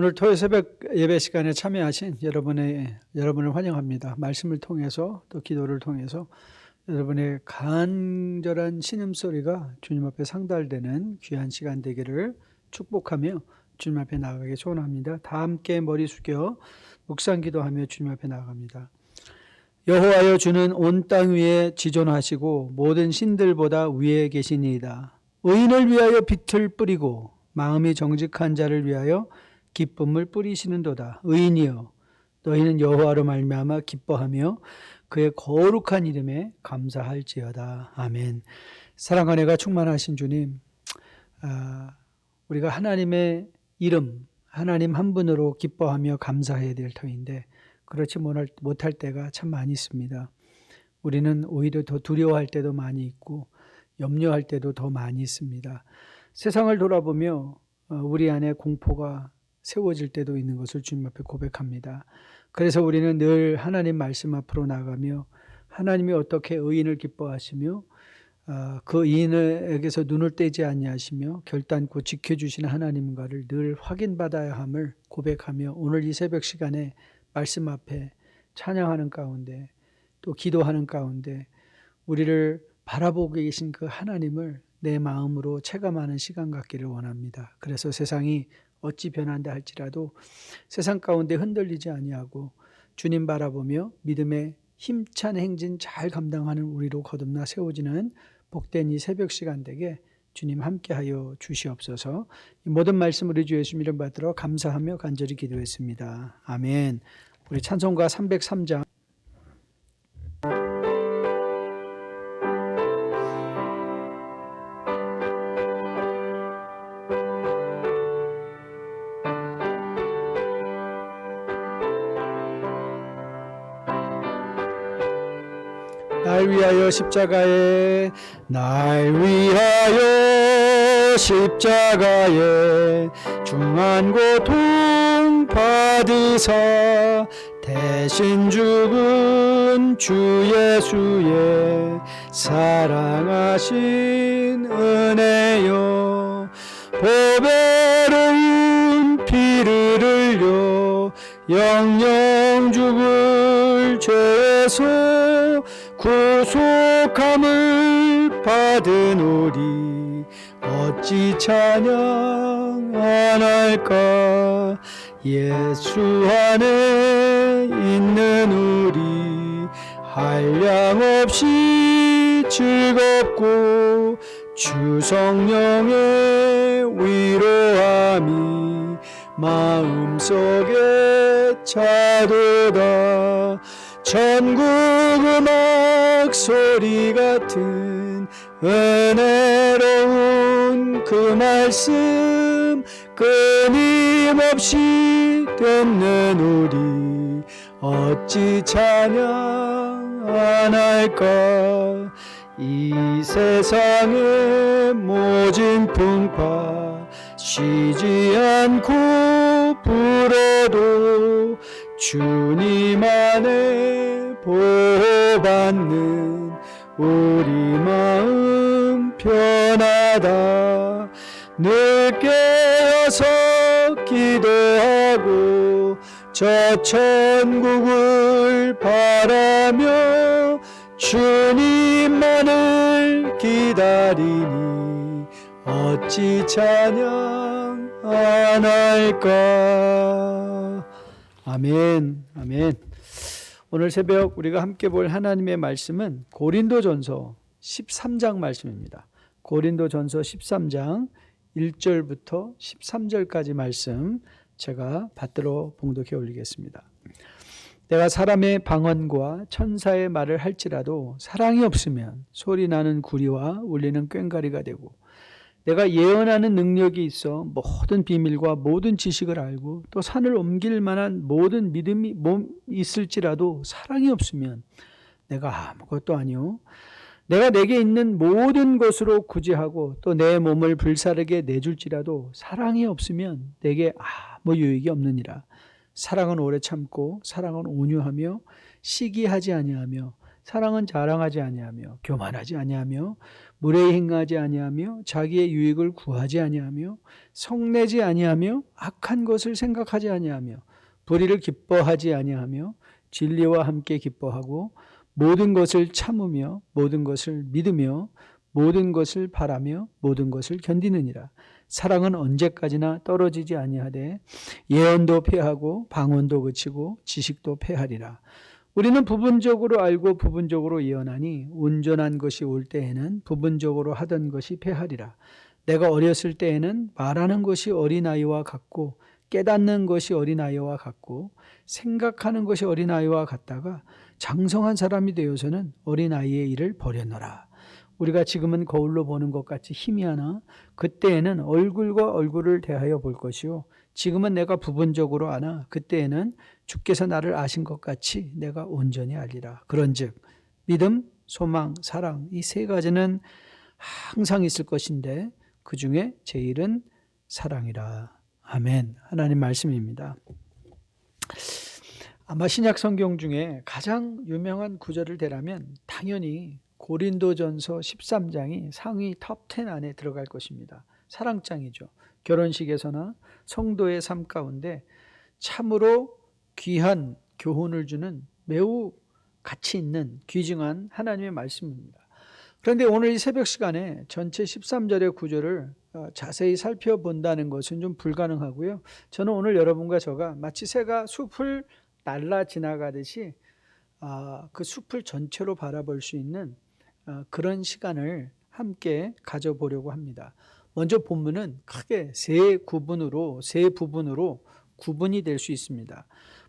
오늘 토요 새벽 예배 시간에 참여하신 여러분을 환영합니다. 말씀을 통해서 또 기도를 통해서 여러분의 간절한 신음소리가 주님 앞에 상달되는 귀한 시간 되기를 축복하며 주님 앞에 나아가기 소원합니다. 다 함께 머리 숙여 묵상 기도하며 주님 앞에 나아갑니다. 여호와여, 주는 온 땅 위에 지존하시고 모든 신들보다 위에 계시니이다. 의인을 위하여 빛을 뿌리고 마음이 정직한 자를 위하여 기쁨을 뿌리시는도다. 의인이여, 너희는 여호와로 말미암아 기뻐하며 그의 거룩한 이름에 감사할지어다. 아멘. 사랑과 은혜가 충만하신 주님, 우리가 하나님의 이름, 하나님 한 분으로 기뻐하며 감사해야 될 터인데 그렇지 못할 때가 참 많이 있습니다. 우리는 오히려 더 두려워할 때도 많이 있고 염려할 때도 더 많이 있습니다. 세상을 돌아보며 우리 안에 공포가 세워질 때도 있는 것을 주님 앞에 고백합니다. 그래서 우리는 늘 하나님 말씀 앞으로 나가며 하나님이 어떻게 의인을 기뻐하시며 그 의인에게서 눈을 떼지 아니하시며 결단코 지켜주시는 하나님과를 늘 확인받아야 함을 고백하며 오늘 이 새벽 시간에 말씀 앞에 찬양하는 가운데 또 기도하는 가운데 우리를 바라보고 계신 그 하나님을 내 마음으로 체감하는 시간 갖기를 원합니다. 그래서 세상이 어찌 변한다 할지라도 세상 가운데 흔들리지 아니하고 주님 바라보며 믿음의 힘찬 행진 잘 감당하는 우리로 거듭나 세워지는 복된 이 새벽 시간 되게 주님 함께하여 주시옵소서. 이 모든 말씀 우리 주 예수님 이름 받들어 감사하며 간절히 기도했습니다. 아멘. 우리 찬송가 303장 날 위하여 십자가에 중한 고통 받으사 대신 죽은 주 예수의 사랑하신 은혜여, 보배로운 피를 흘려 영영 죽을 죄에서 구속함을 받은 우리 어찌 찬양 안 할까. 예수 안에 있는 우리 한량없이 즐겁고 주 성령의 위로함이 마음속에 차도다. 천국 음악 소리 같은 은혜로운 그 말씀 끊임없이 듣는 우리 어찌 찬양 안 할까. 이 세상의 모진 풍파 쉬지 않고 불어도 주님 안에 보호받는 우리 마음 편하다. 늘 깨어서 기도하고 저 천국을 바라며 주님만을 기다리니 어찌 찬양 안 할까. 아멘. 아멘. 오늘 새벽 우리가 함께 볼 하나님의 말씀은 고린도전서 13장 말씀입니다. 고린도전서 13장 1절부터 13절까지 말씀 제가 받들어 봉독해 올리겠습니다. 내가 사람의 방언과 천사의 말을 할지라도 사랑이 없으면 소리나는 구리와 울리는 꽹과리가 되고, 내가 예언하는 능력이 있어 모든 비밀과 모든 지식을 알고 또 산을 옮길 만한 모든 믿음이 있을지라도 사랑이 없으면 내가 아무것도 아니요. 내가 내게 있는 모든 것으로 구제하고 또 내 몸을 불사르게 내줄지라도 사랑이 없으면 내게 아무 유익이 없느니라. 사랑은 오래 참고 사랑은 온유하며 시기하지 아니하며 사랑은 자랑하지 아니하며 교만하지 아니하며 무례히 행하지 아니하며 자기의 유익을 구하지 아니하며 성내지 아니하며 악한 것을 생각하지 아니하며 불의를 기뻐하지 아니하며 진리와 함께 기뻐하고 모든 것을 참으며 모든 것을 믿으며 모든 것을 바라며 모든 것을 견디느니라. 사랑은 언제까지나 떨어지지 아니하되 예언도 패하고 방언도 그치고 지식도 패하리라. 우리는 부분적으로 알고 부분적으로 예언하니 온전한 것이 올 때에는 부분적으로 하던 것이 패하리라. 내가 어렸을 때에는 말하는 것이 어린아이와 같고 깨닫는 것이 어린아이와 같고 생각하는 것이 어린아이와 같다가 장성한 사람이 되어서는 어린아이의 일을 버렸노라. 우리가 지금은 거울로 보는 것 같이 희미하나 그때에는 얼굴과 얼굴을 대하여 볼 것이요 지금은 내가 부분적으로 아나 그때에는 주께서 나를 아신 것 같이 내가 온전히 알리라. 그런즉 믿음, 소망, 사랑 이 세 가지는 항상 있을 것인데 그 중에 제일은 사랑이라. 아멘. 하나님 말씀입니다. 아마 신약 성경 중에 가장 유명한 구절을 대라면 당연히 고린도전서 13장이 상위 톱10 안에 들어갈 것입니다. 사랑장이죠. 결혼식에서나 성도의 삶 가운데 참으로 귀한 교훈을 주는 매우 가치 있는 귀중한 하나님의 말씀입니다. 그런데 오늘 이 새벽 시간에 전체 13절의 구절을 자세히 살펴본다는 것은 좀 불가능하고요. 저는 오늘 여러분과 저가 마치 새가 숲을 날아 지나가듯이 그 숲을 전체로 바라볼 수 있는 그런 시간을 함께 가져보려고 합니다. 먼저 본문은 크게 세 부분으로 구분이 될 수 있습니다.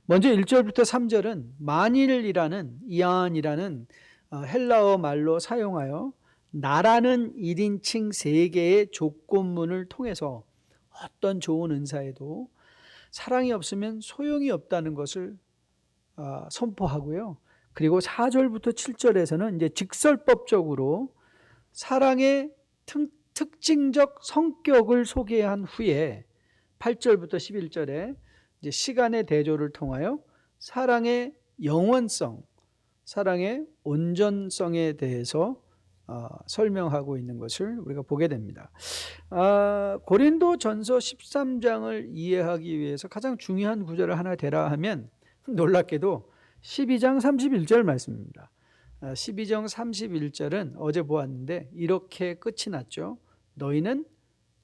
먼저 1절부터 3절은 만일이라는 이안이라는 헬라어 말로 사용하여 나라는 1인칭 3개의 조건문을 통해서 어떤 좋은 은사에도 사랑이 없으면 소용이 없다는 것을 선포하고요. 그리고 4절부터 7절에서는 이제 직설법적으로 사랑의 특징적 성격을 소개한 후에 8절부터 11절에 이제 시간의 대조를 통하여 사랑의 영원성, 사랑의 온전성에 대해서 설명하고 있는 것을 우리가 보게 됩니다. 고린도전서 13장을 이해하기 위해서 가장 중요한 구절을 하나 대라 하면 놀랍게도 12장 31절 말씀입니다. 12장 31절은 어제 보았는데 이렇게 끝이 났죠. 너희는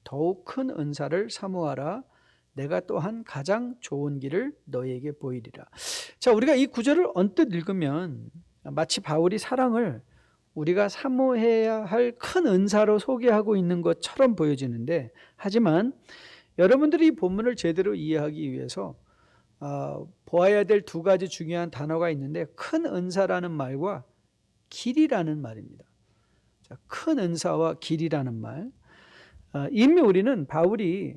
더욱 큰 은사를 사모하라. 내가 또한 가장 좋은 길을 너희에게 보이리라. 자, 우리가 이 구절을 언뜻 읽으면 마치 바울이 사랑을 우리가 사모해야 할 큰 은사로 소개하고 있는 것처럼 보여지는데, 하지만 여러분들이 이 본문을 제대로 이해하기 위해서 보아야 될 두 가지 중요한 단어가 있는데, 큰 은사라는 말과 길이라는 말입니다. 자, 큰 은사와 길이라는 말. 이미 우리는 바울이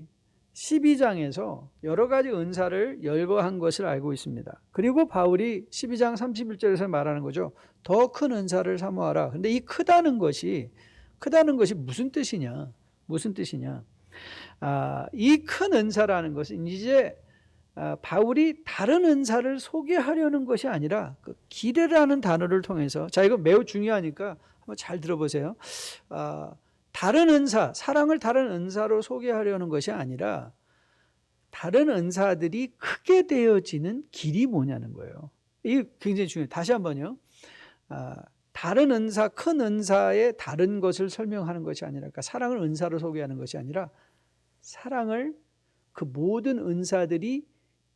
12장에서 여러 가지 은사를 열거한 것을 알고 있습니다. 그리고 바울이 12장 31절에서 말하는 거죠. 더 큰 은사를 사모하라. 근데 이 크다는 것이 무슨 뜻이냐? 이 큰 은사라는 것은 이제 바울이 다른 은사를 소개하려는 것이 아니라 그 기대라는 단어를 통해서, 자, 이거 매우 중요하니까 한번 잘 들어보세요. 다른 은사, 사랑을 다른 은사로 소개하려는 것이 아니라 다른 은사들이 크게 되어지는 길이 뭐냐는 거예요. 이게 굉장히 중요해요. 다시 한번요. 다른 은사, 큰 은사의 다른 것을 설명하는 것이 아니라, 그러니까 사랑을 은사로 소개하는 것이 아니라 사랑을 그 모든 은사들이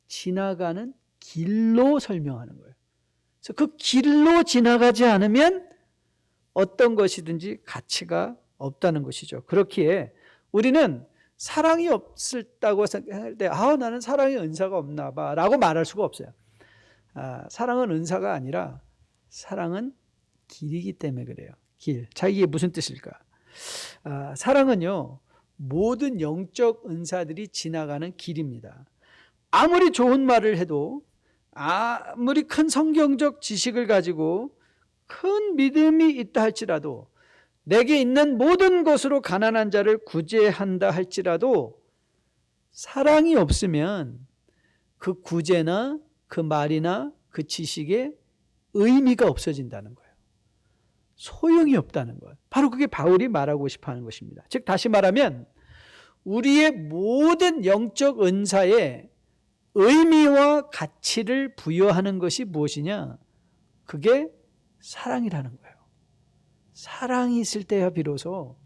지나가는 길로 설명하는 거예요. 그래서 그 길로 지나가지 않으면 어떤 것이든지 가치가 없다는 것이죠. 그렇기에 우리는 사랑이 없다고 생각할 때 나는 사랑의 은사가 없나 봐 라고 말할 수가 없어요. 사랑은 은사가 아니라 사랑은 길이기 때문에 그래요. 길. 자, 이게 무슨 뜻일까? 사랑은요, 모든 영적 은사들이 지나가는 길입니다. 아무리 좋은 말을 해도, 아무리 큰 성경적 지식을 가지고 큰 믿음이 있다 할지라도, 내게 있는 모든 것으로 가난한 자를 구제한다 할지라도 사랑이 없으면 그 구제나 그 말이나 그 지식의 의미가 없어진다는 거예요. 소용이 없다는 것. 바로 그게 바울이 말하고 싶어 하는 것입니다. 즉 다시 말하면 우리의 모든 영적 은사에 의미와 가치를 부여하는 것이 무엇이냐? 그게 사랑이라는 거예요. 사랑이 있을 때야 비로소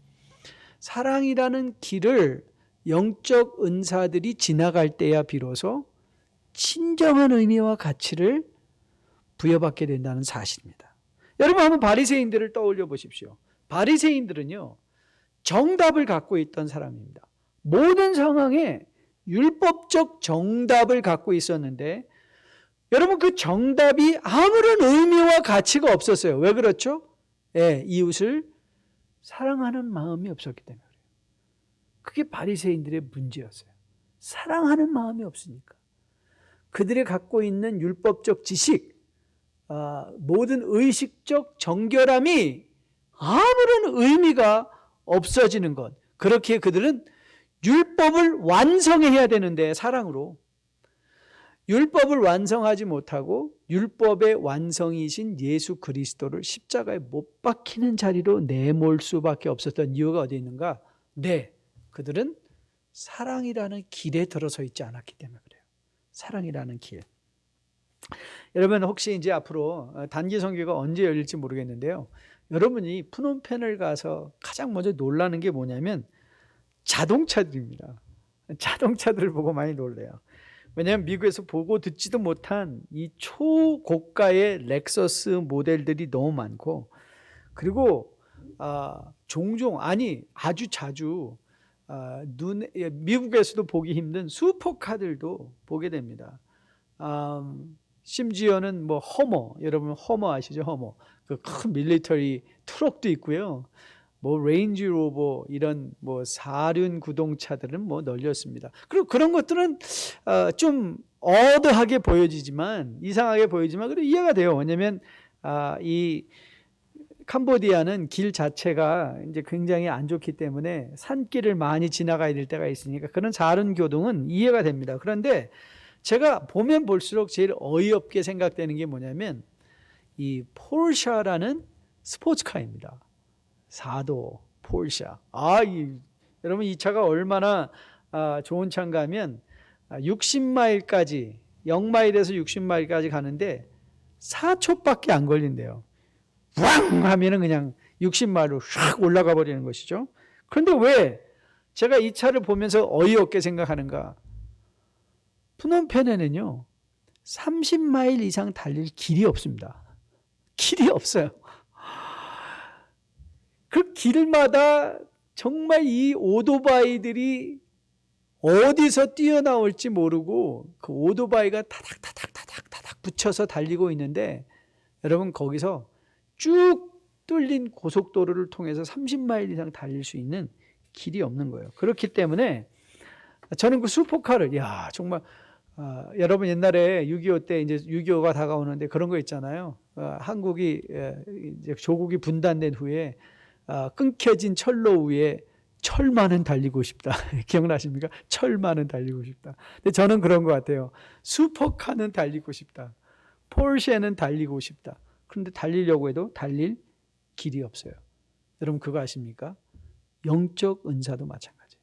사랑이라는 길을 영적 은사들이 지나갈 때야 비로소 진정한 의미와 가치를 부여받게 된다는 사실입니다. 여러분 한번 바리새인들을 떠올려 보십시오. 바리새인들은요, 정답을 갖고 있던 사람입니다. 모든 상황에 율법적 정답을 갖고 있었는데 여러분 그 정답이 아무런 의미와 가치가 없었어요. 왜 그렇죠? 이웃을 사랑하는 마음이 없었기 때문에 그래요. 그게 바리새인들의 문제였어요. 사랑하는 마음이 없으니까. 그들이 갖고 있는 율법적 지식, 모든 의식적 정결함이 아무런 의미가 없어지는 것. 그렇게 그들은 율법을 완성해야 되는데 사랑으로 율법을 완성하지 못하고 율법의 완성이신 예수 그리스도를 십자가에 못 박히는 자리로 내몰 수밖에 없었던 이유가 어디 있는가? 그들은 사랑이라는 길에 들어서 있지 않았기 때문에 그래요. 사랑이라는 길. 여러분 혹시 이제 앞으로 단기 선교가 언제 열릴지 모르겠는데요. 여러분이 프놈펜을 가서 가장 먼저 놀라는 게 뭐냐면 자동차들입니다. 자동차들을 보고 많이 놀래요. 왜냐하면 미국에서 보고 듣지도 못한 이 초고가의 렉서스 모델들이 너무 많고, 그리고 종종 아주 자주 미국에서도 보기 힘든 슈퍼카들도 보게 됩니다. 심지어는 뭐 허머, 여러분 허머 아시죠? 허머, 그 큰 밀리터리 트럭도 있고요. 뭐 레인지 로버 이런 뭐 사륜 구동차들은 뭐 널렸습니다. 그리고 그런 것들은 좀 어드하게 보여지지만, 이상하게 보이지만 그래도 이해가 돼요. 왜냐하면 이 캄보디아는 길 자체가 이제 굉장히 안 좋기 때문에 산길을 많이 지나가야 될 때가 있으니까 그런 사륜 교동은 이해가 됩니다. 그런데 제가 보면 볼수록 제일 어이없게 생각되는 게 뭐냐면 이 포르샤라는 스포츠카입니다. 4도 포르샤. 여러분 이 차가 얼마나 좋은 차인가 하면 60마일까지 0마일에서 60마일까지 가는데 4초밖에 안 걸린대요. 왕 하면은 그냥 60마일로 샥 올라가 버리는 것이죠. 그런데 왜 제가 이 차를 보면서 어이없게 생각하는가? 프놈펜에는요 30마일 이상 달릴 길이 없습니다. 길이 없어요. 그 길마다 정말 이 오토바이들이 어디서 뛰어나올지 모르고 그 오토바이가 타닥타닥 붙여서 달리고 있는데, 여러분 거기서 쭉 뚫린 고속도로를 통해서 30마일 이상 달릴 수 있는 길이 없는 거예요. 그렇기 때문에 저는 그 슈퍼카를 정말 여러분 옛날에 6.25 때 이제 6.25가 다가오는데 그런 거 있잖아요. 한국이 이제 조국이 분단된 후에 끊겨진 철로 위에 철만은 달리고 싶다. 기억나십니까? 철만은 달리고 싶다. 근데 저는 그런 것 같아요. 슈퍼카는 달리고 싶다. 포르쉐는 달리고 싶다. 그런데 달리려고 해도 달릴 길이 없어요. 여러분 그거 아십니까? 영적 은사도 마찬가지예요.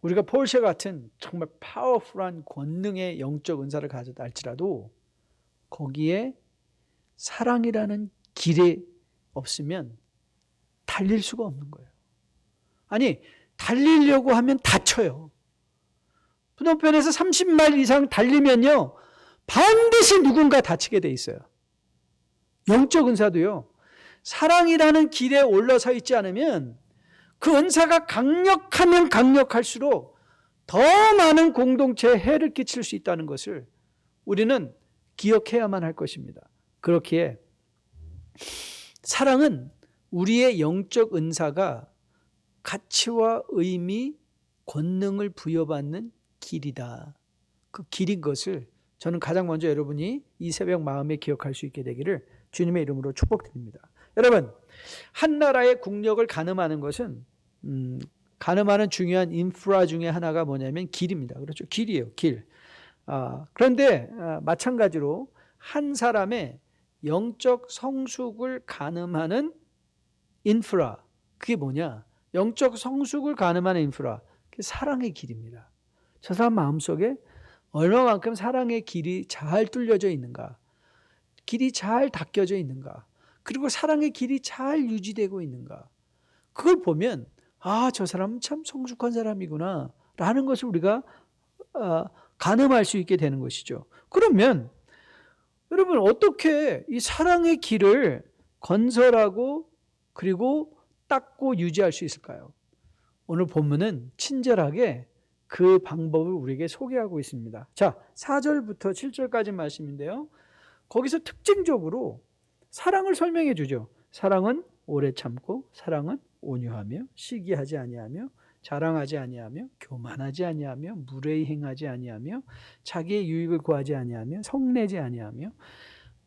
우리가 포르쉐 같은 정말 파워풀한 권능의 영적 은사를 가졌다 할지라도 거기에 사랑이라는 길이 없으면 달릴 수가 없는 거예요. 아니 달리려고 하면 다쳐요. 프놈펜에서 30마일 이상 달리면요 반드시 누군가 다치게 돼 있어요. 영적 은사도요, 사랑이라는 길에 올라서 있지 않으면 그 은사가 강력하면 강력할수록 더 많은 공동체에 해를 끼칠 수 있다는 것을 우리는 기억해야만 할 것입니다. 그렇기에 사랑은 우리의 영적 은사가 가치와 의미, 권능을 부여받는 길이다. 그 길인 것을 저는 가장 먼저 여러분이 이 새벽 마음에 기억할 수 있게 되기를 주님의 이름으로 축복드립니다. 여러분, 한 나라의 국력을 가늠하는 것은 가늠하는 중요한 인프라 중에 하나가 뭐냐면 길입니다. 그렇죠? 길이에요. 길. 그런데 마찬가지로 한 사람의 영적 성숙을 가늠하는 인프라. 그게 뭐냐? 영적 성숙을 가늠하는 인프라. 그게 사랑의 길입니다. 저 사람 마음속에 얼마만큼 사랑의 길이 잘 뚫려져 있는가? 길이 잘 닦여져 있는가? 그리고 사랑의 길이 잘 유지되고 있는가? 그걸 보면 저 사람은 참 성숙한 사람이구나 라는 것을 우리가 가늠할 수 있게 되는 것이죠. 그러면 여러분 어떻게 이 사랑의 길을 건설하고 그리고 닦고 유지할 수 있을까요? 오늘 본문은 친절하게 그 방법을 우리에게 소개하고 있습니다. 자, 4절부터 7절까지 말씀인데요. 거기서 특징적으로 사랑을 설명해 주죠. 사랑은 오래 참고, 사랑은 온유하며, 시기하지 아니하며, 자랑하지 아니하며, 교만하지 아니하며, 무례히 행하지 아니하며, 자기의 유익을 구하지 아니하며, 성내지 아니하며,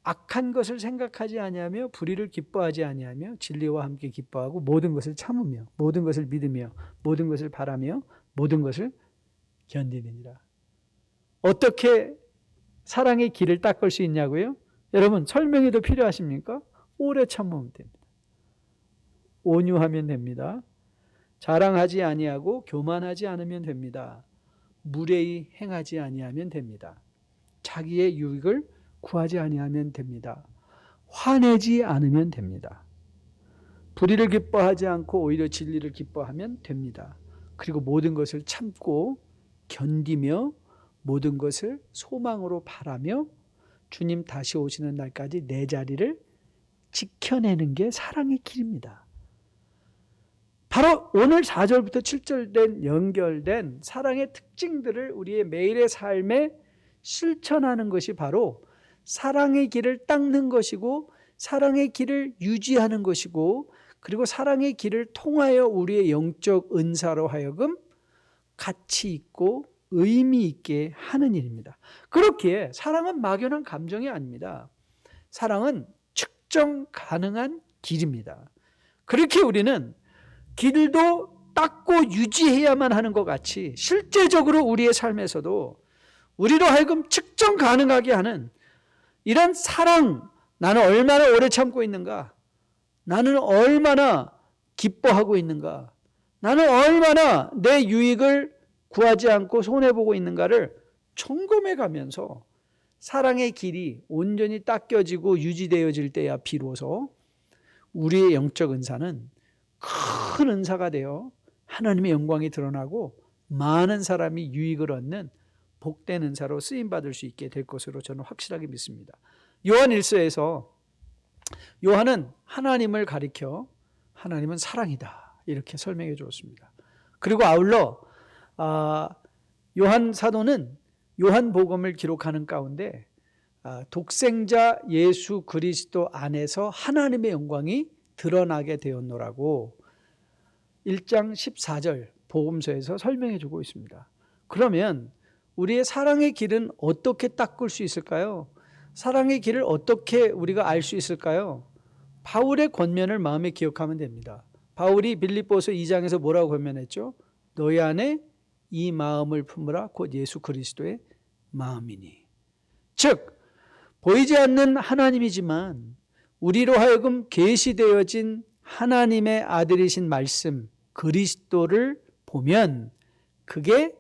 악한 것을 생각하지 아니하며, 불의를 기뻐하지 아니하며, 진리와 함께 기뻐하고, 모든 것을 참으며, 모든 것을 믿으며, 모든 것을 바라며, 모든 것을 견디느니라. 어떻게 사랑의 길을 닦을 수 있냐고요? 여러분 설명이 더 필요하십니까? 오래 참으면 됩니다. 온유하면 됩니다. 자랑하지 아니하고 교만하지 않으면 됩니다. 무례히 행하지 아니하면 됩니다. 자기의 유익을 구하지 아니하면 됩니다. 화내지 않으면 됩니다. 불의를 기뻐하지 않고 오히려 진리를 기뻐하면 됩니다. 그리고 모든 것을 참고 견디며 모든 것을 소망으로 바라며 주님 다시 오시는 날까지 내 자리를 지켜내는 게 사랑의 길입니다. 바로 오늘 4절부터 7절 연결된 사랑의 특징들을 우리의 매일의 삶에 실천하는 것이 바로 사랑의 길을 닦는 것이고 사랑의 길을 유지하는 것이고 그리고 사랑의 길을 통하여 우리의 영적 은사로 하여금 가치 있고 의미 있게 하는 일입니다. 그렇기에 사랑은 막연한 감정이 아닙니다. 사랑은 측정 가능한 길입니다. 그렇게 우리는 길도 닦고 유지해야만 하는 것 같이 실제적으로 우리의 삶에서도 우리로 하여금 측정 가능하게 하는 이런 사랑, 나는 얼마나 오래 참고 있는가? 나는 얼마나 기뻐하고 있는가? 나는 얼마나 내 유익을 구하지 않고 손해보고 있는가를 점검해 가면서 사랑의 길이 온전히 닦여지고 유지되어질 때야 비로소 우리의 영적 은사는 큰 은사가 되어 하나님의 영광이 드러나고 많은 사람이 유익을 얻는 복된 은사로 쓰임받을 수 있게 될 것으로 저는 확실하게 믿습니다. 요한 1서에서 요한은 하나님을 가리켜 하나님은 사랑이다 이렇게 설명해 주었습니다. 그리고 아울러 요한 사도는 요한복음을 기록하는 가운데 독생자 예수 그리스도 안에서 하나님의 영광이 드러나게 되었노라고 1장 14절 복음서에서 설명해 주고 있습니다. 그러면 우리의 사랑의 길은 어떻게 닦을 수 있을까요? 사랑의 길을 어떻게 우리가 알 수 있을까요? 바울의 권면을 마음에 기억하면 됩니다. 바울이 빌립보서 2장에서 뭐라고 권면했죠? 너희 안에 이 마음을 품으라 곧 예수 그리스도의 마음이니. 즉 보이지 않는 하나님이지만 우리로 하여금 계시되어진 하나님의 아들이신 말씀 그리스도를 보면 그게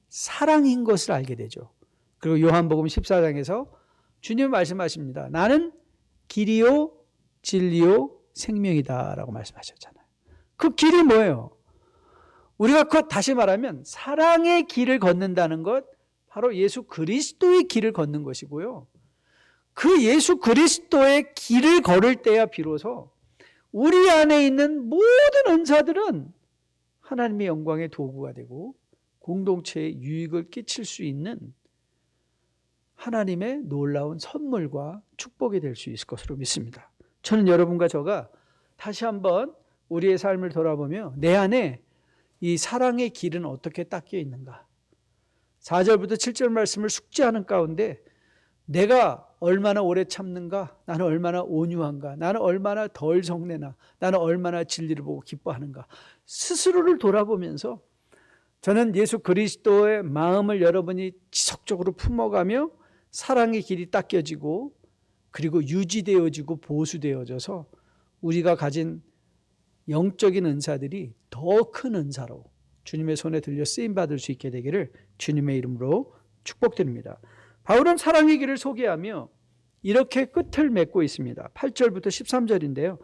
사랑인 것을 알게 되죠. 그리고 요한복음 14장에서 주님 말씀하십니다. 나는 길이요 진리요 생명이다 라고 말씀하셨잖아요. 그 길이 뭐예요? 우리가 그것 다시 말하면 사랑의 길을 걷는다는 것 바로 예수 그리스도의 길을 걷는 것이고요. 그 예수 그리스도의 길을 걸을 때야 비로소 우리 안에 있는 모든 은사들은 하나님의 영광의 도구가 되고 공동체에 유익을 끼칠 수 있는 하나님의 놀라운 선물과 축복이 될 수 있을 것으로 믿습니다. 저는 여러분과 저가 다시 한번 우리의 삶을 돌아보며 내 안에 이 사랑의 길은 어떻게 닦여 있는가? 4절부터 7절 말씀을 숙지하는 가운데 내가 얼마나 오래 참는가? 나는 얼마나 온유한가? 나는 얼마나 덜 성내나? 나는 얼마나 진리를 보고 기뻐하는가? 스스로를 돌아보면서 저는 예수 그리스도의 마음을 여러분이 지속적으로 품어가며 사랑의 길이 닦여지고 그리고 유지되어지고 보수되어져서 우리가 가진 영적인 은사들이 더 큰 은사로 주님의 손에 들려 쓰임받을 수 있게 되기를 주님의 이름으로 축복드립니다. 바울은 사랑의 길을 소개하며 이렇게 끝을 맺고 있습니다. 8절부터 13절인데요.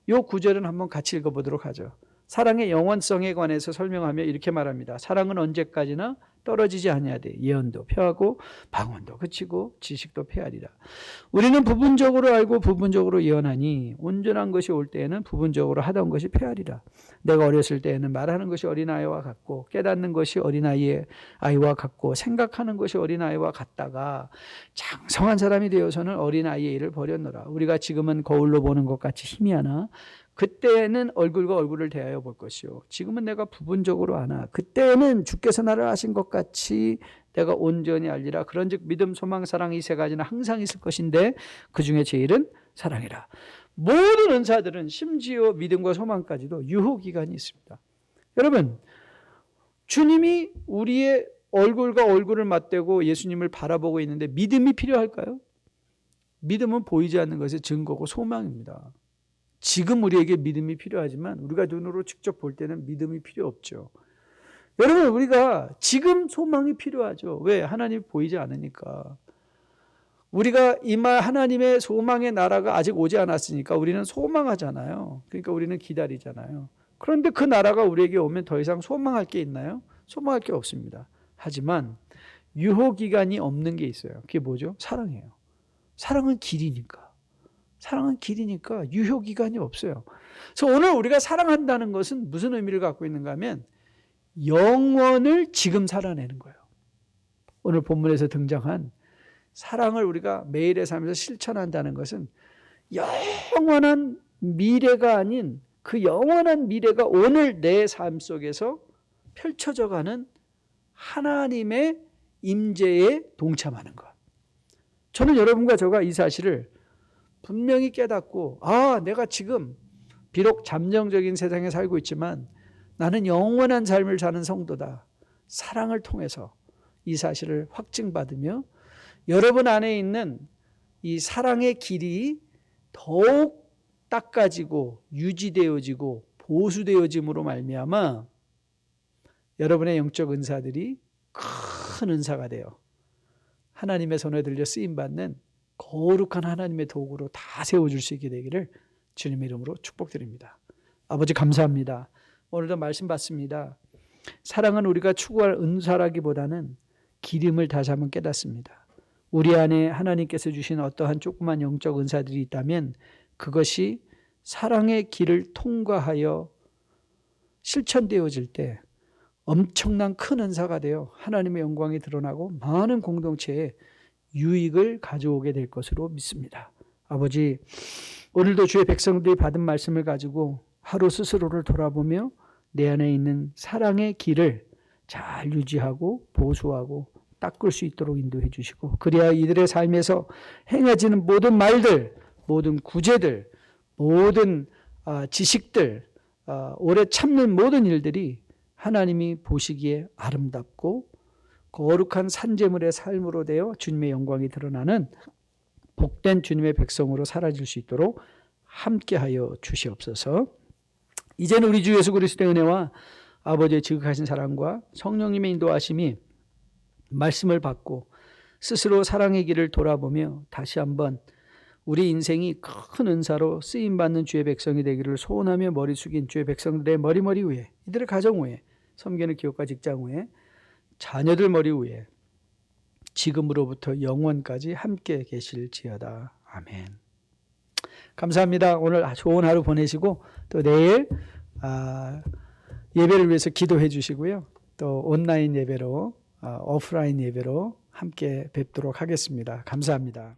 이 구절은 한번 같이 읽어보도록 하죠. 사랑의 영원성에 관해서 설명하며 이렇게 말합니다. 사랑은 언제까지나 떨어지지 아니하되 예언도 폐하고 방언도 그치고 지식도 폐하리라. 우리는 부분적으로 알고 부분적으로 예언하니 온전한 것이 올 때에는 부분적으로 하던 것이 폐하리라. 내가 어렸을 때에는 말하는 것이 어린아이와 같고 깨닫는 것이 어린아이와 같고 생각하는 것이 어린아이와 같다가 장성한 사람이 되어서는 어린아이의 일을 버렸노라. 우리가 지금은 거울로 보는 것 같이 희미하나 그때는 얼굴과 얼굴을 대하여 볼 것이요 지금은 내가 부분적으로 아나 그때는 주께서 나를 아신 것 같이 내가 온전히 알리라. 그런즉 믿음 소망 사랑 이 세 가지는 항상 있을 것인데 그 중에 제일은 사랑이라. 모든 은사들은 심지어 믿음과 소망까지도 유효기간이 있습니다. 여러분, 주님이 우리의 얼굴과 얼굴을 맞대고 예수님을 바라보고 있는데 믿음이 필요할까요? 믿음은 보이지 않는 것의 증거고 소망입니다. 지금 우리에게 믿음이 필요하지만 우리가 눈으로 직접 볼 때는 믿음이 필요 없죠. 여러분, 우리가 지금 소망이 필요하죠. 왜? 하나님이 보이지 않으니까. 우리가 하나님의 소망의 나라가 아직 오지 않았으니까 우리는 소망하잖아요. 그러니까 우리는 기다리잖아요. 그런데 그 나라가 우리에게 오면 더 이상 소망할 게 있나요? 소망할 게 없습니다. 하지만 유효기간이 없는 게 있어요. 그게 뭐죠? 사랑이에요. 사랑은 길이니까. 사랑은 길이니까 유효기간이 없어요. 그래서 오늘 우리가 사랑한다는 것은 무슨 의미를 갖고 있는가 하면 영원을 지금 살아내는 거예요. 오늘 본문에서 등장한 사랑을 우리가 매일의 삶에서 실천한다는 것은 영원한 미래가 아닌 그 영원한 미래가 오늘 내 삶 속에서 펼쳐져가는 하나님의 임재에 동참하는 것. 저는 여러분과 저가 이 사실을 분명히 깨닫고 내가 지금 비록 잠정적인 세상에 살고 있지만 나는 영원한 삶을 사는 성도다. 사랑을 통해서 이 사실을 확증받으며 여러분 안에 있는 이 사랑의 길이 더욱 닦아지고 유지되어지고 보수되어짐으로 말미암아 여러분의 영적 은사들이 큰 은사가 되어 하나님의 손에 들려 쓰임받는 거룩한 하나님의 도구로 다 세워줄 수 있게 되기를 주님의 이름으로 축복드립니다. 아버지 감사합니다. 오늘도 말씀 받습니다. 사랑은 우리가 추구할 은사라기보다는 기름을 다시 한번 깨닫습니다. 우리 안에 하나님께서 주신 어떠한 조그만 영적 은사들이 있다면 그것이 사랑의 길을 통과하여 실천되어질 때 엄청난 큰 은사가 되어 하나님의 영광이 드러나고 많은 공동체에 유익을 가져오게 될 것으로 믿습니다. 아버지, 오늘도 주의 백성들이 받은 말씀을 가지고 하루 스스로를 돌아보며 내 안에 있는 사랑의 길을 잘 유지하고 보수하고 닦을 수 있도록 인도해 주시고 그래야 이들의 삶에서 행해지는 모든 말들, 모든 구제들, 모든 지식들, 오래 참는 모든 일들이 하나님이 보시기에 아름답고 거룩한 산재물의 삶으로 되어 주님의 영광이 드러나는 복된 주님의 백성으로 사라질 수 있도록 함께하여 주시옵소서. 이제는 우리 주 예수 그리스도의 은혜와 아버지의 지극하신 사랑과 성령님의 인도하심이 말씀을 받고 스스로 사랑의 길을 돌아보며 다시 한번 우리 인생이 큰 은사로 쓰임받는 주의 백성이 되기를 소원하며 머리 숙인 주의 백성들의 머리 위에, 이들의 가정 위에, 섬기는 기업과 직장 위에, 자녀들 머리 위에 지금으로부터 영원까지 함께 계실지어다. 아멘. 감사합니다. 오늘 좋은 하루 보내시고 또 내일 예배를 위해서 기도해 주시고요. 또 온라인 예배로 오프라인 예배로 함께 뵙도록 하겠습니다. 감사합니다.